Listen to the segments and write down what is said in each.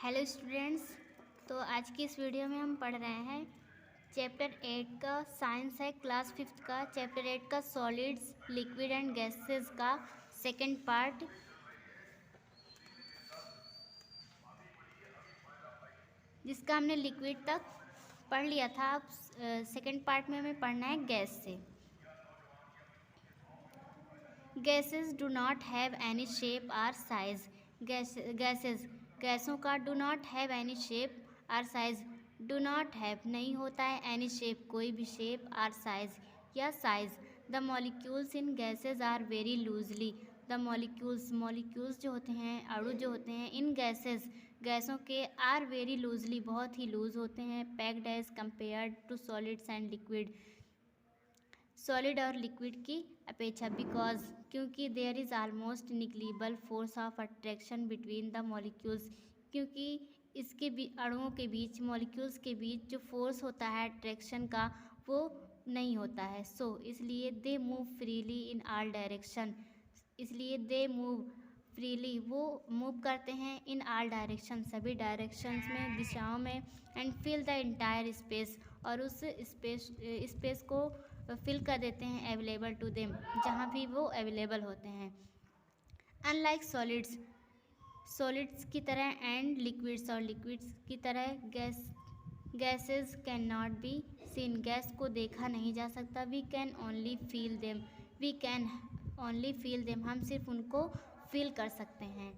Hello students. तो आज की इस वीडियो में हम पढ़ रहे हैं चैप्टर 8 का साइंस है क्लास 5th का चैप्टर 8 का सॉलिड्स लिक्विड एंड गैसेस का सेकंड पार्ट, जिसका हमने लिक्विड तक पढ़ लिया था। अब सेकंड पार्ट में हमें पढ़ना है गैस से। Gases do not have any shape or size. गैसों का do not have any shape or size, do not have नहीं होता है, एनी शेप कोई भी शेप, आर साइज या size. The molecules in gases are very loosely. The molecules जो होते हैं, अणु जो होते हैं, इन गैसेज गैसों के, आर वेरी लूजली बहुत ही लूज होते हैं, packed as compared to solids and liquid, solid और लिक्विड की अपेक्षा। बिकॉज क्योंकि there is almost negligible force of attraction between the molecules, क्योंकि इसके अणुओं के बीच, मॉलिक्यूल्स के बीच जो फोर्स होता है अट्रैक्शन का, वो नहीं होता है। सो इसलिए they move freely in all direction, इसलिए दे मूव फ्रीली वो मूव करते हैं इन ऑल डायरेक्शन सभी डायरेक्शंस में, दिशाओं में, and fill the entire space और उस स्पेस को फिल कर देते हैं अवेलेबल टू देम, जहाँ भी वो अवेलेबल होते हैं। अनलाइक सॉलिड्स की तरह एंड लिक्विड्स और लिक्विड्स की तरह gases can not be seen, गैस को देखा नहीं जा सकता। We can only feel them, हम सिर्फ उनको फील कर सकते हैं।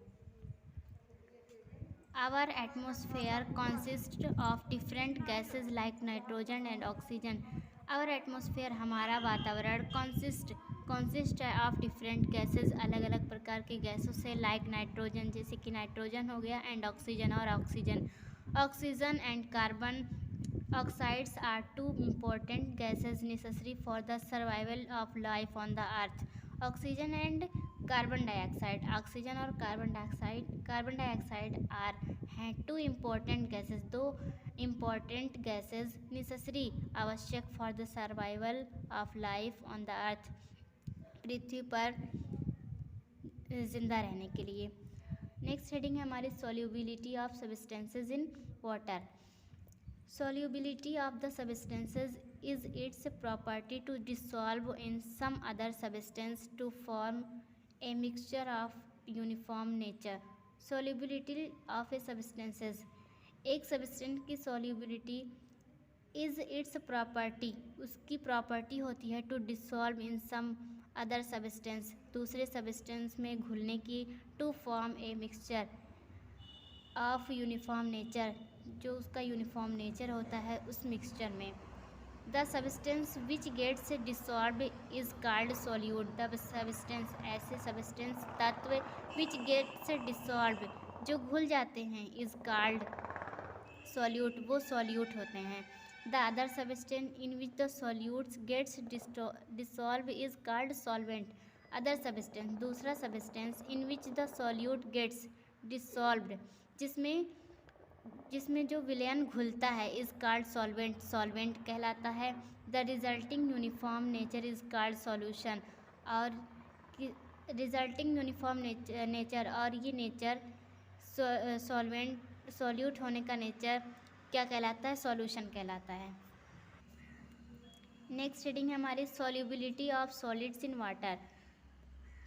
Our atmosphere consist of different gases like nitrogen and oxygen. Our atmosphere हमारा वातावरण कंसिस्ट है ऑफ डिफरेंट गैसेज अलग अलग प्रकार के गैसों से, लाइक नाइट्रोजन जैसे कि नाइट्रोजन हो गया, एंड ऑक्सीजन और oxygen and carbon oxides are two important gases necessary for the survival of life on the earth. Oxygen and carbon dioxide, oxygen और कार्बन डाइऑक्साइड आर हैं टू इम्पोर्टेंट गैसेज, दो important gases necessary आवश्यक for the survival of life on the earth, पृथ्वी पर जिंदा रहने के लिए। नेक्स्ट हेडिंग है हमारी solubility of substances in water. Solubility of the substances is its property to dissolve in some other substance to form a mixture of uniform nature. Solubility of a substances, एक substance की solubility is its property, उसकी property होती है to dissolve in some other substance, दूसरे substance में घुलने की, to form a mixture of uniform nature, जो उसका यूनिफॉर्म नेचर होता है उस मिक्सचर में। The substance which gets dissolve is called solute. The substance, ऐसे सब्सटेंस तत्व, विच गेट्स डिसॉल्व जो घुल जाते हैं, इज कॉल्ड सॉल्यूट, वो सॉल्यूट होते हैं। The other substance in which the solutes gets dissolve is called solvent. Other substance, दूसरा substance, in which the solute gets dissolved, जिसमें जो विलयन घुलता है, इज कॉल्ड सॉल्वेंट कहलाता है। The resulting uniform nature is called solution, और resulting uniform nature और ये नेचर सॉल्यूट होने का नेचर क्या कहलाता है? सॉल्यूशन कहलाता है। नेक्स्ट हेडिंग है हमारी solubility of solids in water.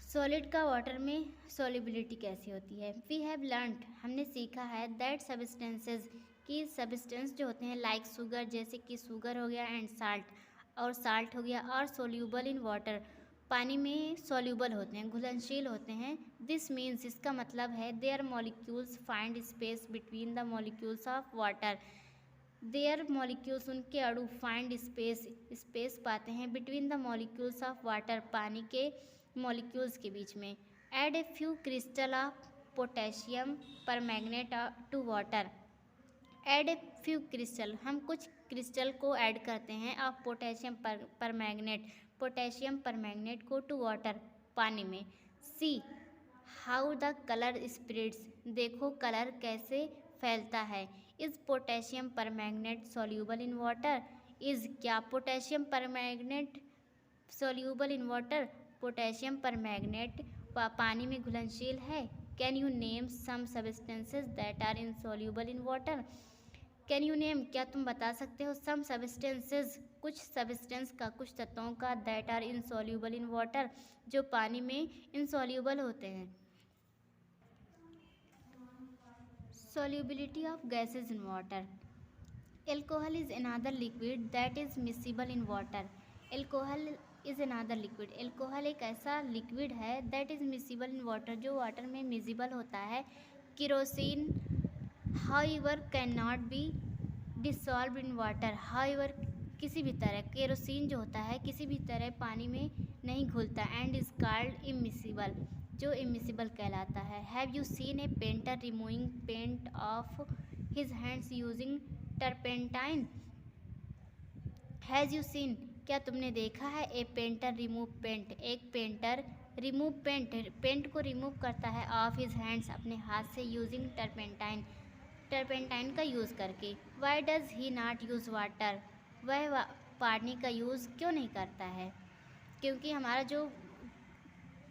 Solid का वाटर में सॉल्युबिलिटी कैसी होती है? वी हैव लर्नड, हमने सीखा है, दैट सब्सटेंसेज, की सब्सटेंस जो होते हैं, लाइक शुगर जैसे कि शुगर हो गया, एंड साल्ट और साल्ट हो गया, और सोल्यूबल इन वाटर, पानी में सोल्यूबल होते हैं, घुलनशील होते हैं। दिस मीन्स, इसका मतलब है, their molecules find space between the molecules of water. Their molecules, उनके अणु, फाइंड स्पेस पाते हैं, between the molecules of water, पानी के मॉलिक्यूल्स के बीच में। Add a few crystal of potassium permanganate to water. Add a few crystal, हम कुछ क्रिस्टल को ऐड करते हैं, of potassium permanganate, potassium permanganate को, टू वाटर, पानी में। See how the colour spreads, देखो कलर कैसे फैलता है। Is potassium permanganate soluble in water, is, क्या potassium permanganate soluble in water, potassium permanganate पानी में घुलनशील है can you name some substances that are insoluble in water. Can you name, क्या तुम बता सकते हो, सम सब्सटेंसेस, कुछ सब्सटेंस का, कुछ तत्वों का, that are insoluble in water, जो पानी में इनसॉल्यूबल होते हैं। Solubility of gases in water. Alcohol is another liquid that is miscible in water. Alcohol is another liquid. Alcohol एक ऐसा liquid है that is miscible in water, जो water में miscible होता है. Kerosene, however, cannot be dissolved in water. However, किसी भी तरह केरोसिन जो होता है किसी भी तरह पानी में नहीं घुलता. एंड इज कॉल्ड इमिसिबल, जो इमिसिबल कहलाता है. Have you seen a painter removing paint off his hands using turpentine. Has you seen, क्या तुमने देखा है, ए पेंटर रिमूव पेंट, एक पेंटर रिमूव पेंट को रिमूव करता है ऑफ हिज हैंड्स, अपने हाथ से, यूजिंग टर्पेंटाइन का यूज़ करके. Why does he not use water, वह पानी का यूज़ क्यों नहीं करता है, क्योंकि हमारा जो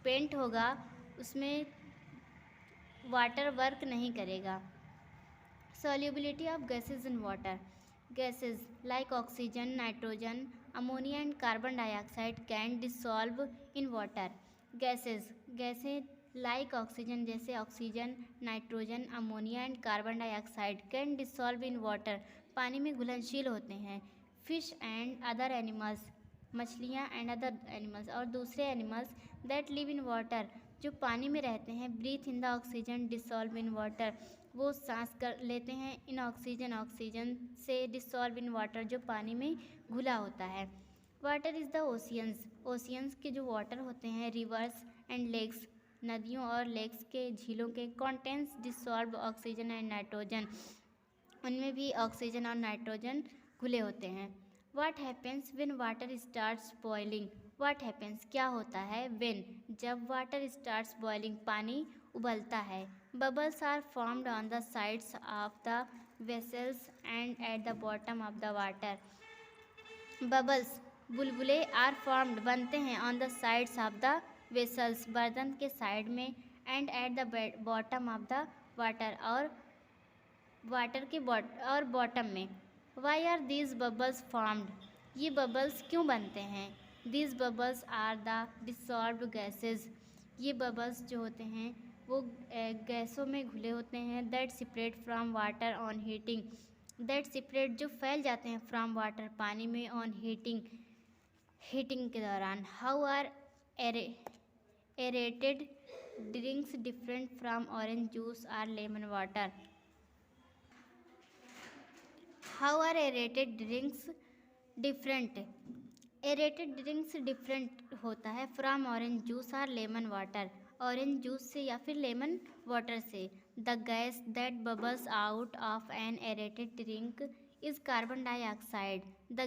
पेंट होगा उसमें वाटर वर्क नहीं करेगा. Solubility of gases in water. Gases like oxygen, nitrogen, ammonia and carbon dioxide can dissolve in water. गैसें लाइक ऑक्सीजन, जैसे oxygen, nitrogen, ammonia and carbon dioxide can dissolve in water, पानी में घुलनशील होते हैं. Fish and other animals, मछलियाँ and other animals, और दूसरे animals that live in water, जो पानी में रहते हैं. Breathe in the oxygen, dissolve in water, वो सांस कर लेते हैं इन ऑक्सीजन से, डिसॉल्व इन वाटर, जो पानी में घुला होता है. वाटर इज़ द ओशियंस के जो वाटर होते हैं, रिवर्स एंड लेक्स, नदियों और लेक्स के, झीलों के, contains dissolve oxygen and nitrogen, उनमें भी ऑक्सीजन और नाइट्रोजन घुले होते हैं. वाट happens when water starts boiling. Watt happens, क्या होता है, व्हेन, जब वाटर स्टार्ट्स बॉइलिंग, पानी उबलता है. Bubbles are formed on the sides of the vessels and at the bottom of the water. Bubbles, बुलबुले, आर फॉर्म्ड, बनते हैं, on the sides of the vessels, बर्तन के साइड में, and at the bottom of the water, और water के bottom में. Why are these bubbles formed, ये बबल्स क्यों बनते हैं. These bubbles are the dissolved gases, ये बबल्स जो होते हैं वो गैसों में घुले होते हैं. That separate from water on heating, that separate, जो फैल जाते हैं, फ्रॉम वाटर, पानी में, ऑन हीटिंग के दौरान. How are aerated drinks different from orange juice or lemon water. How are aerated drinks different, aerated drinks different होता है फ्रॉम ऑरेंज जूस और लेमन वाटर, ऑरेंज जूस से या फिर लेमन वाटर से. The gas that bubbles out of an aerated drink is carbon dioxide. The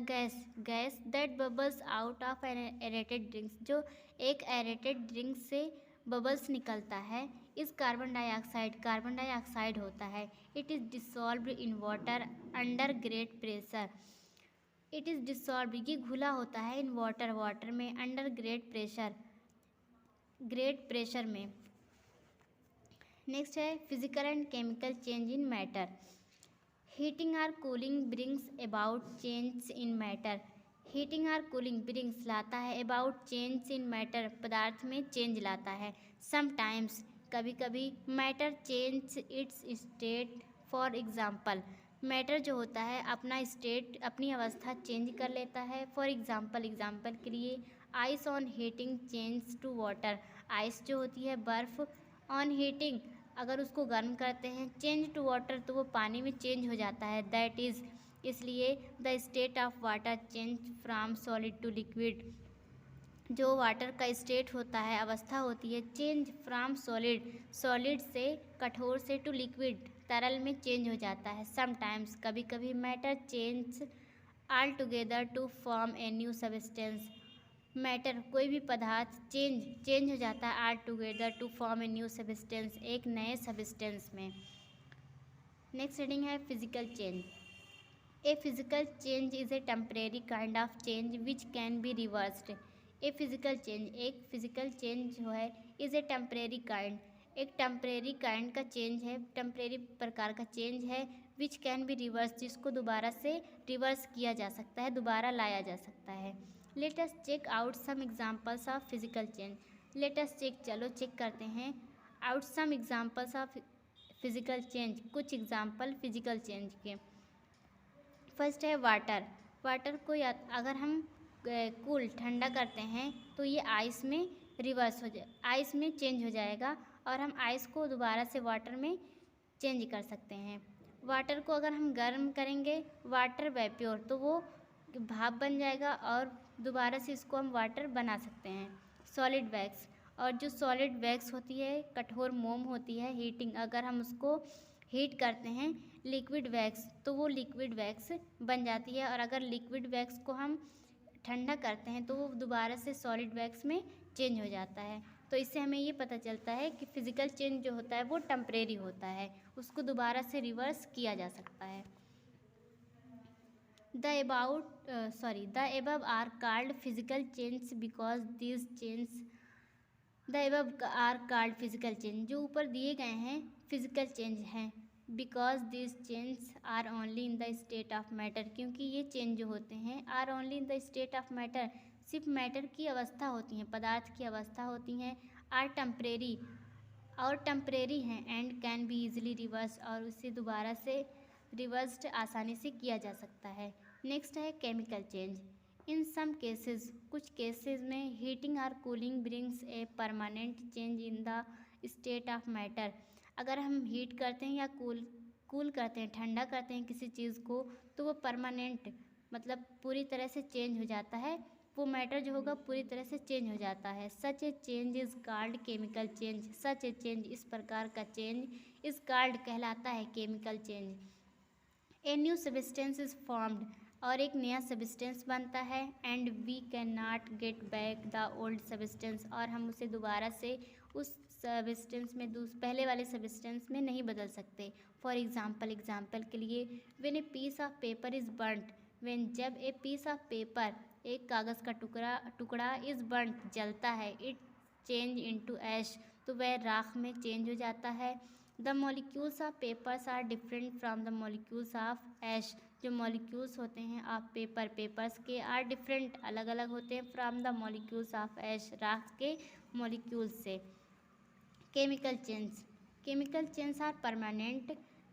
gas that bubbles out of an aerated drinks, जो एक aerated drink से bubbles निकलता है, इस कार्बन डाइऑक्साइड होता है. It is dissolved in water under great pressure. It is dissolved, ये घुला होता है, इन वाटर में, अंडर ग्रेट प्रेशर में. नेक्स्ट है physical and chemical change in matter. Heating और cooling brings about change in matter. Heating और cooling brings लाता है, अबाउट चेंज इन मैटर, पदार्थ में चेंज लाता है. समटाइम्स, कभी कभी, matter change it's state. For example, matter जो होता है अपना स्टेट, अपनी अवस्था चेंज कर लेता है. फॉर एग्जाम्पल के लिए, ice on heating change to water. Ice जो होती है बर्फ़, ऑन हीटिंग, अगर उसको गर्म करते हैं, चेंज टू वाटर, तो वो पानी में चेंज हो जाता है. दैट इज़, इसलिए, the state of water change from solid to liquid, जो वाटर का स्टेट होता है, अवस्था होती है, चेंज फ्रॉम सॉलिड से, कठोर से, टू लिक्विड, तरल में चेंज हो जाता है. समटाइम्स, कभी कभी, matter change all together to form a new substance. Matter, कोई भी पदार्थ, चेंज हो जाता है all together to form a new substance, एक नए सब्सटेंस में. नेक्स्ट रीडिंग है physical change. A physical change is a temporary kind of change which can be reversed. A physical change, एक फिजिकल चेंज जो है, इज़ ए टेम्परेरी काइंड, एक temporary kind का change है, टेम्परेरी प्रकार का चेंज है विच कैन बी रिवर्स, जिसको दोबारा से रिवर्स किया जा सकता है, दोबारा लाया जा सकता है। Let us check out some examples of physical change. Let us check, चलो चेक करते हैं, out some examples of physical change, कुछ एग्जांपल फिजिकल चेंज के। फर्स्ट है वाटर। वाटर को अगर हम कूल ठंडा करते हैं तो ये आइस में रिवर्स हो जाए, आइस में चेंज हो जाएगा और हम आइस को दोबारा से वाटर में चेंज कर सकते हैं। वाटर को अगर हम गर्म करेंगे, वाटर वेप्योर, तो वो भाप बन जाएगा और दोबारा से इसको हम वाटर बना सकते हैं। सॉलिड वैक्स, और जो सॉलिड वैक्स होती है, कठोर मोम होती है, हीटिंग, अगर हम उसको हीट करते हैं लिक्विड वैक्स तो वो लिक्विड वैक्स बन जाती है, और अगर लिक्विड वैक्स को हम ठंडा करते हैं तो वो दोबारा से सॉलिड वैक्स में चेंज हो जाता है। तो इससे हमें ये पता चलता है कि फिज़िकल चेंज जो होता है वो टेम्परेरी होता है, उसको दोबारा से रिवर्स किया जा सकता है। The above are called physical changes because these changes जो ऊपर दिए गए हैं फिजिकल चेंज हैं, because this change are only in the state of matter, क्योंकि ये चेंज जो होते हैं are only in the state of matter, सिर्फ मैटर की अवस्था होती हैं, पदार्थ की अवस्था होती हैं, आर टेम्परेरी और टेम्परेरी हैं, and can be easily reverse, और उसे दोबारा से रिवर्स्ड आसानी से किया जा सकता है। नेक्स्ट है केमिकल चेंज। इन सम केसेस, कुछ केसेस में हीटिंग और cooling brings a permanent change in the state of matter. अगर हम हीट करते हैं या कूल करते हैं, ठंडा करते हैं किसी चीज़ को, तो वो परमानेंट मतलब पूरी तरह से चेंज हो जाता है, वो मैटर जो होगा पूरी तरह से चेंज हो जाता है। Such a change is called chemical change. Such a change, इस प्रकार का चेंज, इज़ कॉल्ड कहलाता है chemical change. A new substance is formed, और एक नया सब्सटेंस बनता है, and we can not get back the old substance, और हम उसे दोबारा से उस सब्सटेंस में पहले वाले सब्सटेंस में नहीं बदल सकते। फॉर एग्जाम्पल के लिए, when a piece of paper is burnt, when जब ए पीस ऑफ पेपर एक कागज़ का टुकड़ा इज़ बर्न्ट जलता है, इट चेंज इनटू ऐश, तो वह राख में चेंज हो जाता है। The molecules of papers are different from the molecules of ash, जो मॉलिक्यूल्स होते हैं ऑफ पेपर्स के आर डिफरेंट, अलग अलग होते हैं, from the molecules of ash, राख के मॉलिक्यूल्स से। Chemical change are permanent.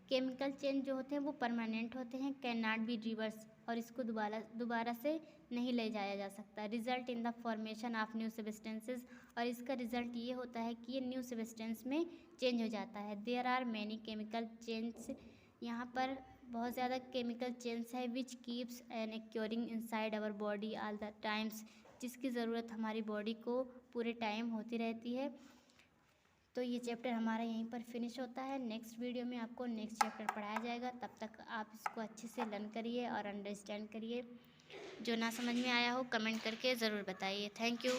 Chemical change जो होते हैं वो परमानेंट होते हैं, कैन नॉट बी रिवर्स, और इसको दोबारा से नहीं ले जाया जा सकता। Result in the formation of new substances, और इसका रिजल्ट ये होता है कि ये न्यू सब्सटेंस में चेंज हो जाता है। There are many chemical change, यहाँ पर बहुत ज़्यादा केमिकल चेंज है, which keeps on occurring inside our body all the times, जिसकी ज़रूरत हमारी बॉडी को पूरे टाइम होती रहती है। तो ये चैप्टर हमारा यहीं पर फिनिश होता है। नेक्स्ट वीडियो में आपको नेक्स्ट चैप्टर पढ़ाया जाएगा, तब तक आप इसको अच्छे से लर्न करिए और अंडरस्टैंड करिए। जो ना समझ में आया हो कमेंट करके ज़रूर बताइए। Thank you.